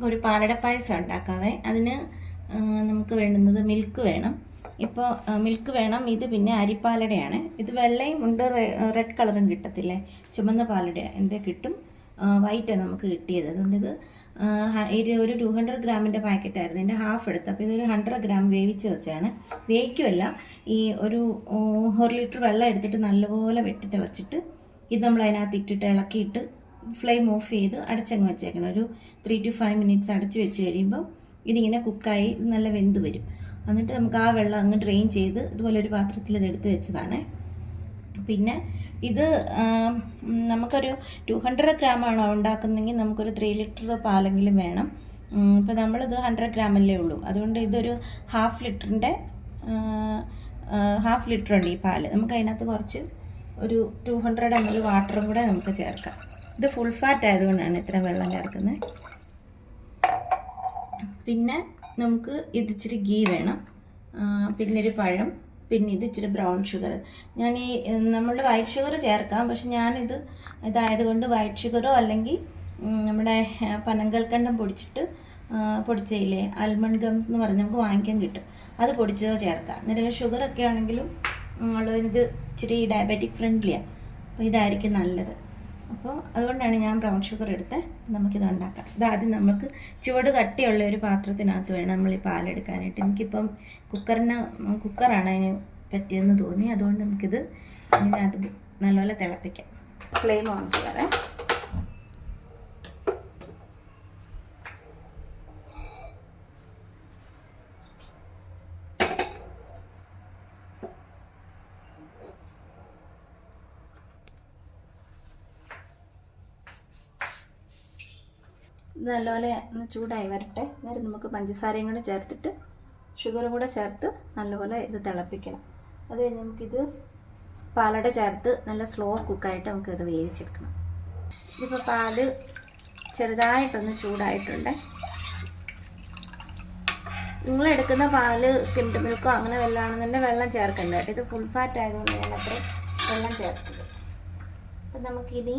ഒരു പാലട പായസം ഉണ്ടാക്കാവേ. അതിന് നമുക്ക് വേണ്ടുന്നത് മിൽക്ക് വേണം. ഇപ്പോൾ മിൽക്ക് വേണം. ഇത് പിന്നെ അരിപ്പാലടയാണ്. ഇത് വെള്ളയും ഉണ്ട്, റെഡ് കളറും കിട്ടത്തില്ലേ, ചുമന്ന പാലട എൻ്റെ കിട്ടും. വൈറ്റ് നമുക്ക് കിട്ടിയത്. അതുകൊണ്ട് ഇത് ഒരു 200 ഗ്രാമിൻ്റെ പാക്കറ്റായിരുന്നു. ഇതിൻ്റെ ഹാഫ് എടുത്ത്. അപ്പോൾ ഇതൊരു 100 ഗ്രാം വേവിച്ച് വെച്ചാണ്. വേവിക്കുമല്ല, ഈ ഒരു 1 ലിറ്റർ വെള്ളം എടുത്തിട്ട് നല്ലപോലെ വെട്ടി തിളച്ചിട്ട് ഇത് നമ്മൾ അതിനകത്ത് ഇട്ടിട്ട് ഇളക്കിയിട്ട് ഫ്ലെയിം ഓഫ് ചെയ്ത് അടച്ചങ്ങ് വെച്ചേക്കണം. ഒരു 3 to 5 മിനിറ്റ്സ് അടച്ച് വെച്ച് കഴിയുമ്പം ഇതിങ്ങനെ കുക്കായി നല്ല വെന്ത് വരും. എന്നിട്ട് നമുക്ക് ആ വെള്ളം അങ്ങ് ഡ്രെയിൻ ചെയ്ത് ഇതുപോലെ ഒരു പാത്രത്തിൽ ഇത് എടുത്ത് വെച്ചതാണ്. പിന്നെ ഇത് നമുക്കൊരു 200 ഗ്രാമാണോ ഉണ്ടാക്കുന്നതെങ്കിൽ നമുക്കൊരു 3 ലിറ്റർ പാലെങ്കിലും വേണം. ഇപ്പോൾ നമ്മളിത് 100 ഗ്രാമല്ലേ ഉള്ളൂ. അതുകൊണ്ട് ഇതൊരു ഹാഫ് ലിറ്ററിൻ്റെ ഹാഫ് ലിറ്റർ ഉണ്ട് ഈ പാല്. നമുക്ക് അതിനകത്ത് കുറച്ച് ഒരു 200 ml വാട്ടറും കൂടെ നമുക്ക് ചേർക്കാം. ഇത് ഫുൾ ഫാറ്റ് ആയതുകൊണ്ടാണ് ഇത്രയും വെള്ളം ചേർക്കുന്നത്. പിന്നെ നമുക്ക് ഇത് ഇച്ചിരി ഗീ വേണം, പിന്നെ ഒരു പഴം, പിന്നെ ഇത് ഇച്ചിരി ബ്രൗൺ ഷുഗർ. ഞാൻ ഈ നമ്മളുടെ വൈറ്റ് ഷുഗർ ചേർക്കാം, പക്ഷെ ഞാനിത് ഇതായതുകൊണ്ട് വൈറ്റ് ഷുഗറോ അല്ലെങ്കിൽ നമ്മുടെ പനങ്കൽക്കണ്ടം പൊടിച്ചയില്ലേ, ആൽമണ്ട് ഗം എന്ന് പറഞ്ഞ് നമുക്ക് വാങ്ങിക്കാൻ കിട്ടും, അത് പൊടിച്ചതോ ചേർക്കാം. അന്നേരം ഷുഗറൊക്കെ ആണെങ്കിലും ഇത് ഇച്ചിരി ഡയബറ്റിക് ഫ്രണ്ട്ലിയാണ്, അപ്പോൾ ഇതായിരിക്കും നല്ലത്. അപ്പോൾ അതുകൊണ്ടാണ് ഞാൻ ബ്രൗൺ ഷുഗർ എടുത്ത് നമുക്കിത് ഉണ്ടാക്കാം. ഇതാദ്യം നമുക്ക് ചുവട് കട്ടിയുള്ള ഒരു പാത്രത്തിനകത്ത് വേണം നമ്മൾ ഈ പാലെടുക്കാനായിട്ട്. എനിക്കിപ്പം കുക്കറാണ് അതിന് പറ്റിയെന്ന് തോന്നി. അതുകൊണ്ട് നമുക്കിത് ഇതിനകത്ത് നല്ലപോലെ തിളപ്പിക്കാം. Flame on ചെയ്യാറേ. ഇത് നല്ലപോലെ ഒന്ന് ചൂടായി വരട്ടെ. അന്നേരം നമുക്ക് പഞ്ചസാരയും കൂടെ ചേർത്തിട്ട് ഷുഗറും കൂടെ ചേർത്ത് നല്ലപോലെ ഇത് തിളപ്പിക്കണം. അത് കഴിഞ്ഞ് നമുക്കിത് പാലട ചേർത്ത് നല്ല സ്ലോ കുക്കായിട്ട് നമുക്കിത് വേവിച്ചെടുക്കണം. ഇതിപ്പോൾ പാല് ചെറുതായിട്ടൊന്ന് ചൂടായിട്ടുണ്ട്. നിങ്ങളെടുക്കുന്ന പാല് സ്കിംഡ് മിൽക്കോ അങ്ങനെ വല്ലതാണെന്നുണ്ടെങ്കിൽ വെള്ളം ചേർക്കണ്ട കേട്ടോ. ഇത് ഫുൾ ഫാറ്റ് ആയതുകൊണ്ട് ഞാൻ അത്രയും വെള്ളം ചേർത്തത്. അപ്പം നമുക്കിനി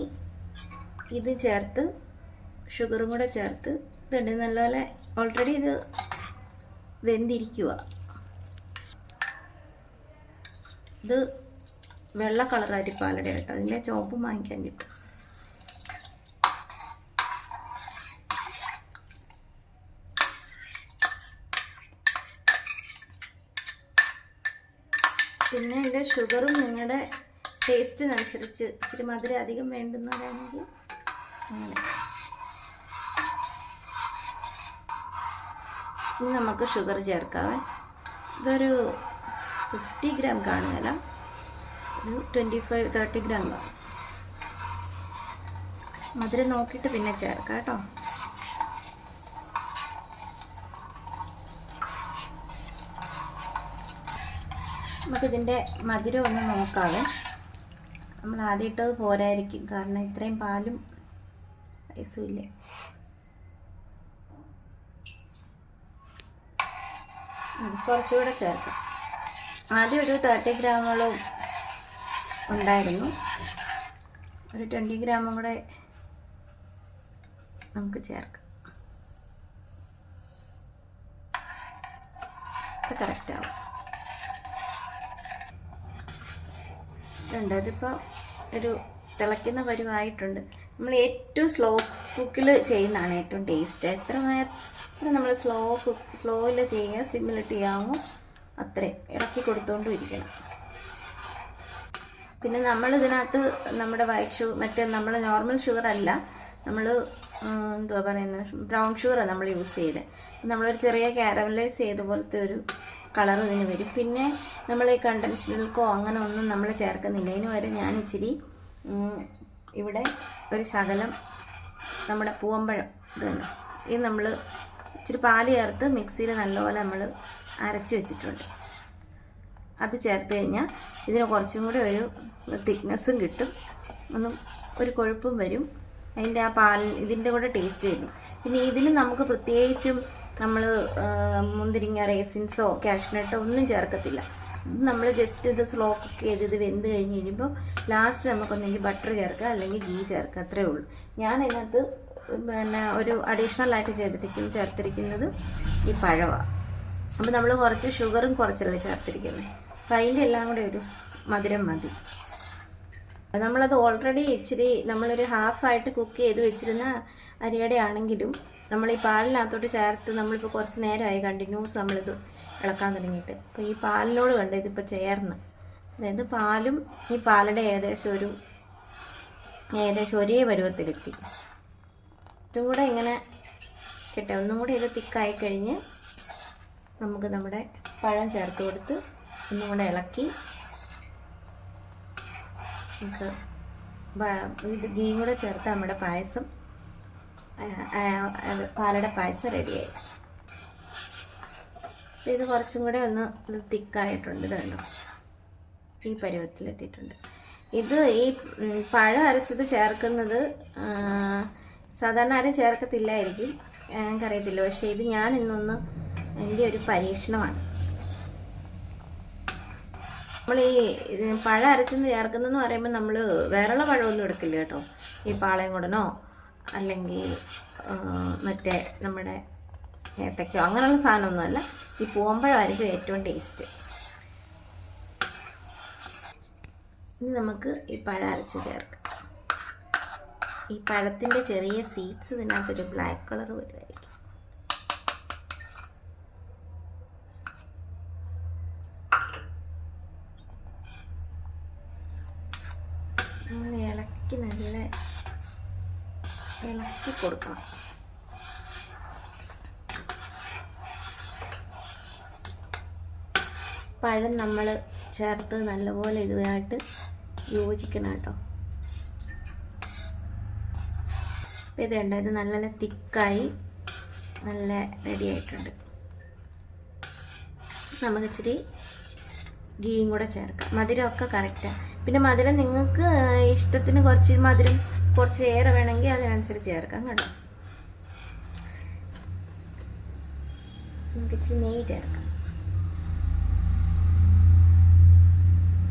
ഇത് ചേർത്ത് ഷുഗറും കൂടെ ചേർത്ത് ഇതുണ്ട്. നല്ലപോലെ ഓൾറെഡി ഇത് വെന്തിരിക്കുക. ഇത് വെള്ള കളർ അരിപ്പാലട കേട്ടോ. അതിൻ്റെ ചോപ്പും വാങ്ങിക്കാൻ കിട്ടും. പിന്നെ ഇതിൻ്റെ ഷുഗറും നിങ്ങളുടെ ടേസ്റ്റിനനുസരിച്ച് ഇച്ചിരി മധുരം അധികം വേണ്ടുന്നവരാണെങ്കിൽ അങ്ങനെ. ഇനി നമുക്ക് ഷുഗർ ചേർക്കാവേ. ഇതൊരു 50 ഗ്രാം കാണുകയല്ല, ഒരു 25-30 ഗ്രാം കാണും. മധുരം നോക്കിയിട്ട് പിന്നെ ചേർക്കാം കേട്ടോ. നമുക്കിതിൻ്റെ മധുരം ഒന്ന് നോക്കാവേ. നമ്മൾ ആദ്യം ഇട്ടത് പോരായിരിക്കും, കാരണം ഇത്രയും പാലും ഐസും ഇല്ലേ. കുറച്ചുകൂടെ ചേർക്കാം. ആദ്യം ഒരു 30 ഗ്രാമോളം ഉണ്ടായിരുന്നു. ഒരു 20 ഗ്രാമും കൂടെ നമുക്ക് ചേർക്കാം. ഇത് കറക്റ്റ് ആവും. അതിപ്പോൾ ഒരു തിളയ്ക്കുന്ന പരുവായിട്ടുണ്ട്. നമ്മൾ ഏറ്റവും കുക്കിൽ ചെയ്യുന്നതാണ് ഏറ്റവും ടേസ്റ്റ്. എത്ര നമ്മൾ സ്ലോയിൽ ചെയ്യുക, സിമ്മിലിട്ട് ചെയ്യാമോ അത്രയും ഇളക്കി കൊടുത്തുകൊണ്ടും ഇരിക്കണം. പിന്നെ നമ്മൾ ഇതിനകത്ത് നമ്മുടെ മറ്റേ നമ്മൾ നോർമൽ ഷുഗർ അല്ല, നമ്മൾ എന്തുവാ പറയുന്നത്, ബ്രൗൺ ഷുഗറാണ് നമ്മൾ യൂസ് ചെയ്തത്. നമ്മളൊരു ചെറിയ കാരമലൈസ് ചെയ്ത പോലത്തെ ഒരു കളർ ഇതിന് വരും. പിന്നെ നമ്മൾ ഈ കണ്ടൻസ്ഡ് മിൽക്കോ അങ്ങനെ ഒന്നും നമ്മൾ ചേർക്കുന്നില്ല. ഇതിന് വരെ ഞാൻ ഇച്ചിരി ഇവിടെ ഒരു ശകലം നമ്മുടെ പൂവമ്പഴം ഇതുണ്ട്, ഇത് നമ്മൾ ഇച്ചിരി പാല് ചേർത്ത് മിക്സിയിൽ നല്ലപോലെ നമ്മൾ അരച്ച് വെച്ചിട്ടുണ്ട്. അത് ചേർത്ത് കഴിഞ്ഞാൽ ഇതിന് കുറച്ചും കൂടി ഒരു തിക്നെസ്സും കിട്ടും, ഒരു കൊഴുപ്പും വരും. അതിൻ്റെ ആ ഇതിൻ്റെ കൂടെ ടേസ്റ്റ് വരും. പിന്നെ ഇതിന് നമുക്ക് പ്രത്യേകിച്ചും നമ്മൾ മുന്തിരിങ്ങ, റേസിൻസോ കാഷ്നട്ടോ ഒന്നും ചേർക്കത്തില്ല. നമ്മൾ ജസ്റ്റ് ഇത് സ്ലോ കുക്ക് ചെയ്ത് ഇത് വെന്ത് കഴിഞ്ഞ് കഴിയുമ്പോൾ ലാസ്റ്റ് നമുക്കൊന്നെങ്കിൽ ബട്ടർ ചേർക്കുക അല്ലെങ്കിൽ ഗീ ചേർക്കുക, അത്രേ ഉള്ളൂ. ഞാൻ അതിനകത്ത് പിന്നെ ഒരു അഡീഷണൽ ആയിട്ട് ചേർത്തിരിക്കുന്നത് ഈ പഴമാണ്. അപ്പോൾ നമ്മൾ കുറച്ച് ഷുഗറും കുറച്ചല്ലേ ചേർത്തിരിക്കുന്നത്. അപ്പം അതിൻ്റെ എല്ലാം കൂടെ ഒരു മധുരം മതി. നമ്മളത് ഓൾറെഡി ഇച്ചിരി നമ്മളൊരു ഹാഫായിട്ട് കുക്ക് ചെയ്ത് വെച്ചിരുന്ന അരിയുടെ ആണെങ്കിലും നമ്മൾ ഈ പാലിനകത്തോട്ട് ചേർത്ത് നമ്മളിപ്പോൾ കുറച്ച് നേരമായി കണ്ടിന്യൂസ് നമ്മളിത് ഇളക്കാൻ തുടങ്ങിയിട്ട്. അപ്പോൾ ഈ പാലിനോട് കണ്ട് ഇതിപ്പോൾ ചേർന്ന്, അതായത് പാലും ഈ പാലയുടെ ഏകദേശം ഒരേ പരുവത്തിലെത്തി. ഇതും കൂടെ ഇങ്ങനെ കിട്ടുക, ഒന്നും കൂടി ഇത് തിക്കായി കഴിഞ്ഞ് നമുക്ക് നമ്മുടെ പഴം ചേർത്ത് കൊടുത്ത് ഒന്നും കൂടെ ഇളക്കി നമുക്ക് ഇത് ഗീ കൂടെ ചേർത്ത് നമ്മുടെ പായസം, പാലയുടെ പായസം റെഡിയായി. ഇത് കുറച്ചും കൂടെ ഒന്ന് തിക്കായിട്ടുണ്ട്. ഇതുണ്ടോ, ഈ പരുവത്തിലെത്തിയിട്ടുണ്ട്. ഇത് ഈ പഴം അരച്ചത് ചേർക്കുന്നത് സാധാരണ ആരും ചേർക്കത്തില്ലായിരിക്കും, ഞങ്ങൾക്കറിയത്തില്ല. പക്ഷേ ഇത് ഞാൻ ഇന്നൊന്ന് എൻ്റെ ഒരു പരീക്ഷണമാണ്. നമ്മൾ ഈ പഴം അരച്ചെന്ന് ചേർക്കുന്നതെന്ന് പറയുമ്പോൾ നമ്മൾ വേറെയുള്ള പഴമൊന്നും എടുക്കില്ല കേട്ടോ. ഈ പാളയംകുടനോ അല്ലെങ്കിൽ മറ്റേ നമ്മുടെ ഏത്തക്കയോ അങ്ങനെയുള്ള സാധനമൊന്നുമല്ല. ഈ പൂവമ്പഴമായിരിക്കും ഏറ്റവും ടേസ്റ്റ്. ഇനി നമുക്ക് ഈ പഴം അരച്ച് ചേർക്കാം. ഈ പഴത്തിൻ്റെ ചെറിയ സീഡ്സ് ഇതിനകത്തൊരു ബ്ലാക്ക് കളർ വരുമായിരിക്കും. അങ്ങനെ നല്ല ഇളക്കി കൊടുക്കണം. പഴം നമ്മൾ ചേർത്ത് നല്ലപോലെ ഇതുമായിട്ട് യോജിക്കണം കേട്ടോ. അപ്പോൾ ഇത് കണ്ടോ, ഇത് നല്ല തിക്കായി നല്ല റെഡി ആയിട്ടുണ്ട്. നമുക്ക് ഇച്ചിരി ഗീയും കൂടെ ചേർക്കാം. മധുരമൊക്കെ കറക്റ്റാണ്. പിന്നെ മധുരം നിങ്ങൾക്ക് ഇഷ്ടത്തിന് കുറച്ച് മധുരം കുറച്ച് ഏറെ വേണമെങ്കിൽ അതിനനുസരിച്ച് ചേർക്കാം കേട്ടോ. നമുക്ക് ഇച്ചിരി നെയ്യ് ചേർക്കാം.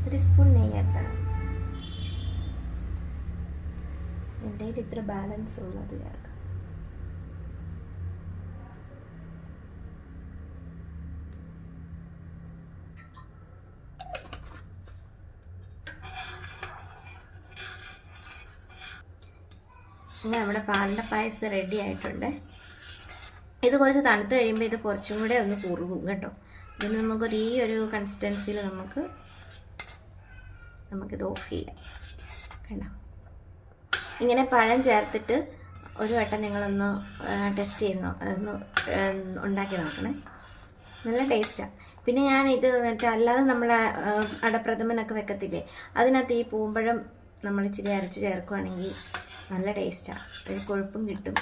ഒരു സ്പൂൺ നെയ്യ് ചേർത്താൽ മതി. എൻ്റെ കയ്യിൽ ഇത്ര ബാലൻസ് ഉള്ളത് ചേർക്കാം. ഇങ്ങനെ നമ്മുടെ പാലിൻ്റെ പായസം റെഡി ആയിട്ടുണ്ട്. ഇത് കുറച്ച് തണുത്ത് കഴിയുമ്പോൾ ഇത് കുറച്ചും കൂടെ ഒന്ന് കുറുകും കേട്ടോ. ഇതിന് നമുക്കൊരു ഈ ഒരു കൺസിസ്റ്റൻസിയിൽ നമുക്കിത് ഓഫ് ചെയ്യാം. കണ്ടോ, ഇങ്ങനെ പഴം ചേർത്തിട്ട് ഒരു വട്ടം നിങ്ങളൊന്ന് ടെസ്റ്റ് ചെയ്യുന്നോ ഒന്ന് ഉണ്ടാക്കി നോക്കണേ. നല്ല ടേസ്റ്റാണ്. പിന്നെ ഞാൻ ഇത് അല്ലാതെ നമ്മൾ അടപ്രഥമനൊക്കെ വെക്കത്തില്ലേ, അതിനകത്ത് ഈ പൂമ്പഴം നമ്മൾ ഇച്ചിരി അരച്ച് ചേർക്കുകയാണെങ്കിൽ നല്ല ടേസ്റ്റാണ്. ഒരു കൊഴുപ്പും കിട്ടും.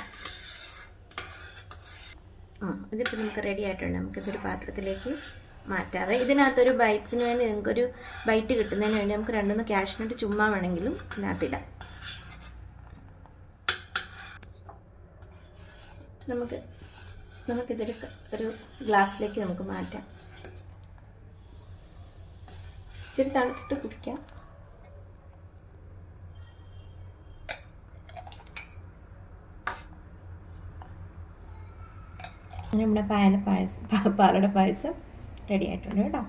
ഇതിപ്പോൾ നമുക്ക് റെഡി ആയിട്ടുണ്ട്. നമുക്കിതൊരു പാത്രത്തിലേക്ക് മാറ്റാതെ ഇതിനകത്തൊരു ബൈറ്റ്സിന് വേണ്ടി നിങ്ങൾക്കൊരു ബൈറ്റ് കിട്ടുന്നതിന് വേണ്ടി നമുക്ക് 2-3 കാഷ്നട്ട് ചുമ്മാ വേണമെങ്കിലും ഇതിനകത്തിടാം. നമുക്കിതൊരു ഗ്ലാസ്സിലേക്ക് നമുക്ക് മാറ്റാം. ഇച്ചിരി തണുത്തിട്ട് കുടിക്കാം. നമ്മുടെ പാലട പായസം റെഡി ആയിട്ടുണ്ട് കേട്ടോ.